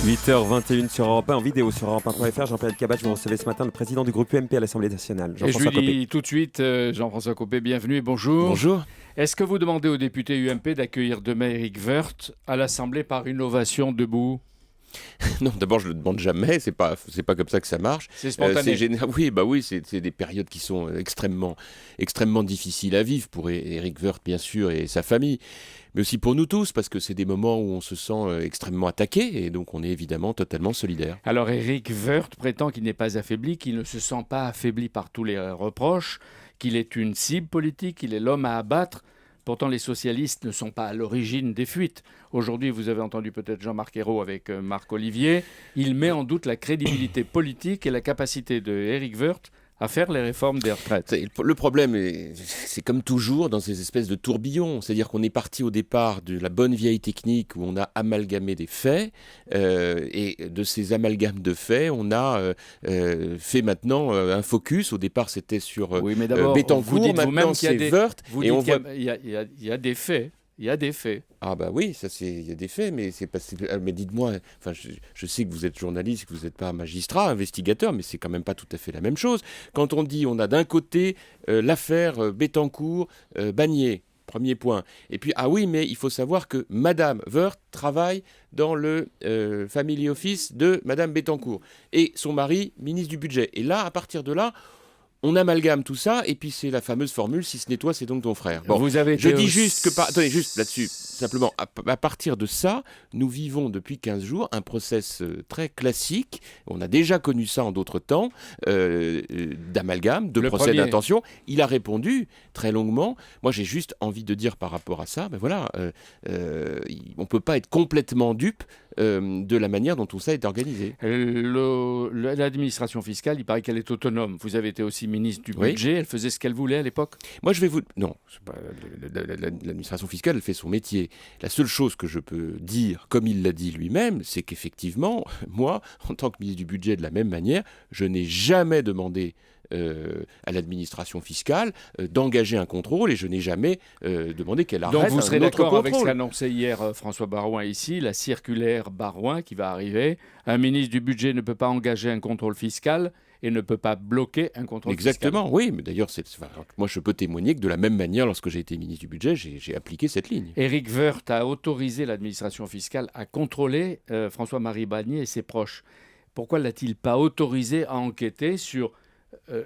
8h21 sur Europe 1, en vidéo sur Europe 1.fr. Jean-Pierre Elkabbach, vous recevez ce matin le président du groupe UMP à l'Assemblée nationale, Et je lui dis tout de suite, Jean-François Copé, bienvenue et bonjour. Bonjour. Est-ce que vous demandez aux députés UMP d'accueillir demain Éric Woerth à l'Assemblée par une ovation debout ? Non, d'abord, je ne le demande jamais, c'est pas comme ça que ça marche. C'est spontané. Oui, c'est des périodes qui sont extrêmement difficiles à vivre pour Éric Woerth, bien sûr, et sa famille, mais aussi pour nous tous, parce que c'est des moments où on se sent extrêmement attaqué, et donc on est évidemment totalement solidaire. Alors Éric Woerth prétend qu'il n'est pas affaibli, qu'il ne se sent pas affaibli par tous les reproches, qu'il est une cible politique, qu'il est l'homme à abattre. Pourtant, les socialistes ne sont pas à l'origine des fuites. Aujourd'hui, vous avez entendu peut-être Jean-Marc Ayrault avec Marc Olivier. Il met en doute la crédibilité politique et la capacité de Éric Woerth à faire les réformes des retraites. Le problème, c'est comme toujours dans ces espèces de tourbillons. C'est-à-dire qu'on est parti au départ de la bonne vieille technique où on a amalgamé des faits. Et de ces amalgames de faits, on a fait maintenant un focus. Au départ, c'était sur oui, mais d'abord, Bettencourt. Vous dites maintenant, c'est Woerth. Vous dites qu'il y a des faits. Il y a des faits. Ah bah oui, il y a des faits, mais c'est pas. Mais dites-moi, enfin, je sais que vous êtes journaliste, que vous n'êtes pas magistrat, investigateur, mais c'est quand même pas tout à fait la même chose. Quand on dit, on a d'un côté l'affaire Bettencourt, Bagné, premier point. Et puis ah oui, mais il faut savoir que Madame Woerth travaille dans le family office de Madame Bettencourt et son mari ministre du budget. Et là, à partir de là, on amalgame tout ça, et puis c'est la fameuse formule « si ce n'est toi, c'est donc ton frère ». Bon, je dis juste que... Attendez, juste là-dessus, simplement, à partir de ça, nous vivons depuis 15 jours un process très classique, on a déjà connu ça en d'autres temps, d'amalgame, de procès d'intention. Il a répondu très longuement. Moi, j'ai juste envie de dire par rapport à ça, on ne peut pas être complètement dupe de la manière dont tout ça est organisé. L'administration fiscale, il paraît qu'elle est autonome. Vous avez été aussi ministre du budget, elle faisait ce qu'elle voulait à l'époque ? Moi, Non, l'administration fiscale, elle fait son métier. La seule chose que je peux dire, comme il l'a dit lui-même, c'est qu'effectivement, moi, en tant que ministre du budget, de la même manière, je n'ai jamais demandé à l'administration fiscale d'engager un contrôle, et je n'ai jamais demandé qu'elle arrête un autre contrôle. Donc vous serez d'accord avec ce qu'annonçait hier François Baroin ici, la circulaire Baroin qui va arriver. Un ministre du budget ne peut pas engager un contrôle fiscal et ne peut pas bloquer un contrôle fiscal. Exactement, oui, mais d'ailleurs, moi je peux témoigner que de la même manière, lorsque j'ai été ministre du budget, j'ai appliqué cette ligne. Éric Woerth a autorisé l'administration fiscale à contrôler François-Marie Bagné et ses proches. Pourquoi l'a-t-il pas autorisé à enquêter sur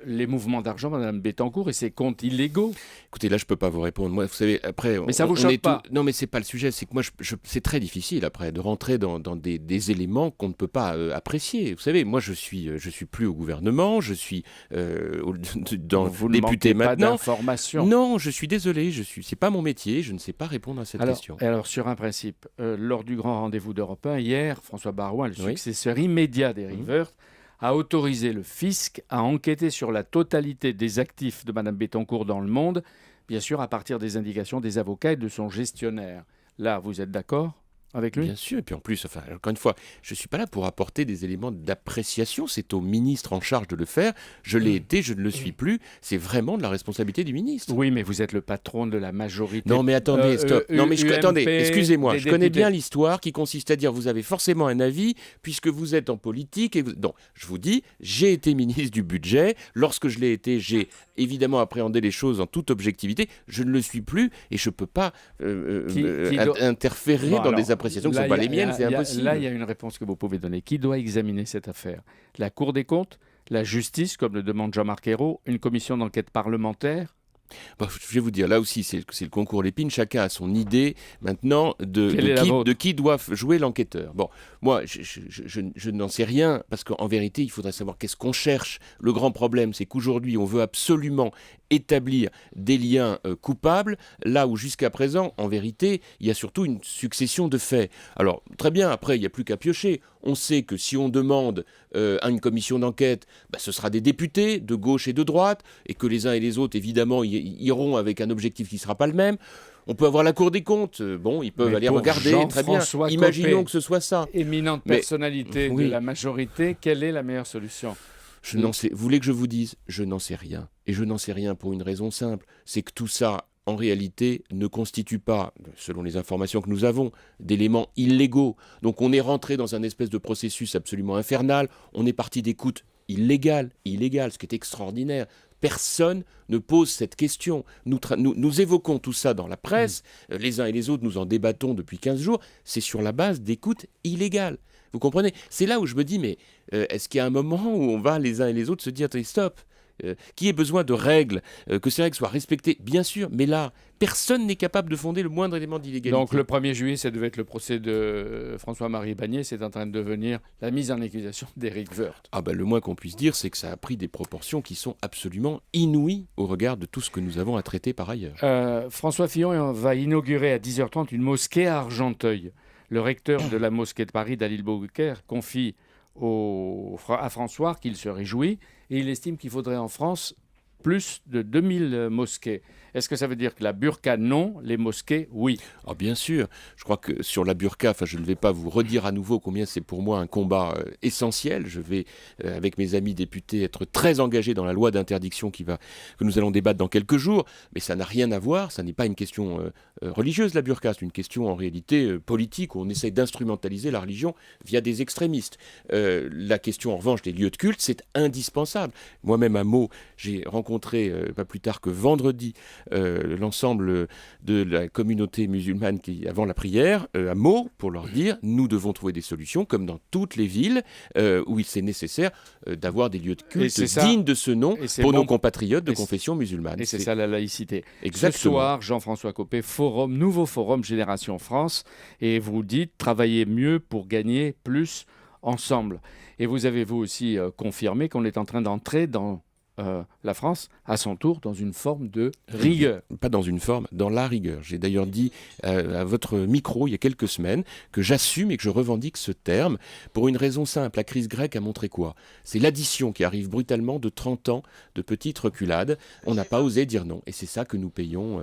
les mouvements d'argent de Mme Bettencourt et ses comptes illégaux? Écoutez, là, je ne peux pas vous répondre. Moi, vous savez, après... Mais ça ne vous choque pas? Non, mais ce n'est pas le sujet. C'est que moi, c'est très difficile, après, de rentrer dans des éléments qu'on ne peut pas apprécier. Vous savez, moi, je suis plus au gouvernement, je suis député maintenant. Pas d'informations. Non, je suis désolé, c'est pas mon métier, je ne sais pas répondre à cette question. Alors, sur un principe, lors du grand rendez-vous d'Europe 1, hier, François Baroin, le successeur immédiat d'Éric Woerth, a autorisé le fisc à enquêter sur la totalité des actifs de Mme Bettencourt dans le monde, bien sûr à partir des indications des avocats et de son gestionnaire. Là, vous êtes d'accord avec lui ? Bien sûr, et puis en plus, encore une fois, je ne suis pas là pour apporter des éléments d'appréciation, c'est au ministre en charge de le faire. Je l'ai été, je ne le suis plus, c'est vraiment de la responsabilité du ministre. Oui, mais vous êtes le patron de la majorité. Non, mais attendez, stop. Attendez, excusez-moi, je connais bien l'histoire qui consiste à dire vous avez forcément un avis puisque vous êtes en politique. Non, je vous dis, j'ai été ministre du budget. Lorsque je l'ai été, j'ai évidemment appréhendé les choses en toute objectivité. Je ne le suis plus et je ne peux pas interférer dans des appréciations qui ne sont pas les miennes, c'est impossible. Là, il y a une réponse que vous pouvez donner. Qui doit examiner cette affaire ? La Cour des comptes ? La justice, comme le demande Jean-Marc Ayrault ? Une commission d'enquête parlementaire ? Je vais vous dire, là aussi, c'est le concours Lépine. Chacun a son idée maintenant de qui doit jouer l'enquêteur. Bon, moi, je n'en sais rien, parce qu'en vérité, il faudrait savoir qu'est-ce qu'on cherche. Le grand problème, c'est qu'aujourd'hui, on veut absolument établir des liens coupables, là où jusqu'à présent, en vérité, il y a surtout une succession de faits. Alors, très bien, après, il n'y a plus qu'à piocher. On sait que si on demande à une commission d'enquête, ce sera des députés de gauche et de droite, et que les uns et les autres, évidemment, iront avec un objectif qui ne sera pas le même. On peut avoir la Cour des comptes, ils peuvent aller regarder, très bien. Imaginons que ce soit ça. Éminente personnalité de la majorité, quelle est la meilleure solution ? Vous voulez que je vous dise ? Je n'en sais rien. Et je n'en sais rien pour une raison simple, c'est que tout ça en réalité, ne constituent pas, selon les informations que nous avons, d'éléments illégaux. Donc on est rentré dans un espèce de processus absolument infernal. On est parti d'écoutes illégales, ce qui est extraordinaire. Personne ne pose cette question. Nous évoquons tout ça dans la presse. Les uns et les autres, nous en débattons depuis 15 jours. C'est sur la base d'écoutes illégales. Vous comprenez ? C'est là où je me dis, mais est-ce qu'il y a un moment où on va les uns et les autres se dire, attendez, stop, qu'il y ait besoin de règles, que ces règles soient respectées, bien sûr, mais là, personne n'est capable de fonder le moindre élément d'illégalité. Donc le 1er juillet, ça devait être le procès de François-Marie Bagné, c'est en train de devenir la mise en accusation d'Éric Woerth. Ah ben, le moins qu'on puisse dire, c'est que ça a pris des proportions qui sont absolument inouïes au regard de tout ce que nous avons à traiter par ailleurs. François Fillon va inaugurer à 10h30 une mosquée à Argenteuil. Le recteur de la mosquée de Paris, Dalil Boubaker, confie à François qu'il se réjouit et il estime qu'il faudrait en France plus de 2000 mosquées. Est-ce que ça veut dire que la burqa, non, les mosquées, oui? Ah, bien sûr. Je crois que sur la burqa, je ne vais pas vous redire à nouveau combien c'est pour moi un combat essentiel. Je vais, avec mes amis députés, être très engagé dans la loi d'interdiction que nous allons débattre dans quelques jours. Mais ça n'a rien à voir, ça n'est pas une question religieuse, la burqa. C'est une question en réalité politique où on essaye d'instrumentaliser la religion via des extrémistes. La question en revanche des lieux de culte, c'est indispensable. Moi-même à Meaux, j'ai rencontré pas plus tard que vendredi l'ensemble de la communauté musulmane avant la prière à Meaux pour leur dire nous devons trouver des solutions comme dans toutes les villes où il est nécessaire d'avoir des lieux de culte dignes de ce nom pour nos compatriotes de confession musulmane. Et c'est ça la laïcité. Exactement. Ce soir, Jean-François Copé, nouveau forum Génération France, et vous dites travailler mieux pour gagner plus ensemble. Et vous avez vous aussi confirmé qu'on est en train d'entrer dans la France, à son tour, dans une forme de rigueur. Pas dans une forme, dans la rigueur. J'ai d'ailleurs dit à votre micro il y a quelques semaines que j'assume et que je revendique ce terme pour une raison simple. La crise grecque a montré quoi ? C'est l'addition qui arrive brutalement de 30 ans de petites reculades. On n'a pas osé dire non. Et c'est ça que nous payons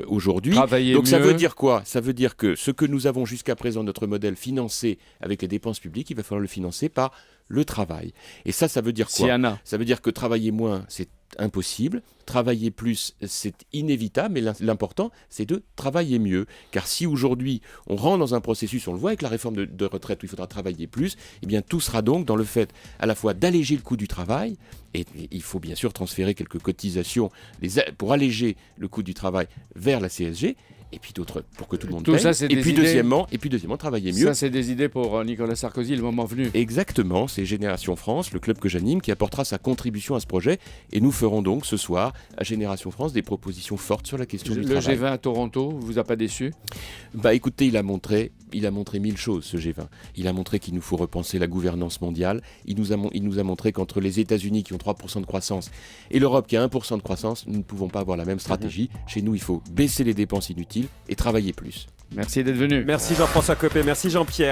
aujourd'hui. Donc ça veut dire quoi ? Ça veut dire que ce que nous avons jusqu'à présent, notre modèle financé avec les dépenses publiques, il va falloir le financer par le travail. Et ça veut dire quoi ? Ça veut dire que travailler moins, c'est impossible. Travailler plus, c'est inévitable, mais l'important, c'est de travailler mieux. Car si aujourd'hui, on rentre dans un processus, on le voit avec la réforme de retraite où il faudra travailler plus, eh bien tout sera donc dans le fait à la fois d'alléger le coût du travail, et il faut bien sûr transférer quelques cotisations pour alléger le coût du travail vers la CSG, et puis d'autres pour que tout le monde paye. Ça, et puis deuxièmement, travailler mieux. Ça, c'est des idées pour Nicolas Sarkozy, le moment venu. Exactement, c'est Génération France, le club que j'anime, qui apportera sa contribution à ce projet. Et nous ferons donc ce soir, à Génération France, des propositions fortes sur la question du travail. Le G20 à Toronto, vous a pas déçu ? Écoutez, il a montré 1000 choses, ce G20. Il a montré qu'il nous faut repenser la gouvernance mondiale. Il nous a montré qu'entre les États-Unis qui ont 3% de croissance et l'Europe qui a 1% de croissance, nous ne pouvons pas avoir la même stratégie. Chez nous, il faut baisser les dépenses inutiles et travailler plus. Merci d'être venu. Merci Jean-François Copé, merci Jean-Pierre.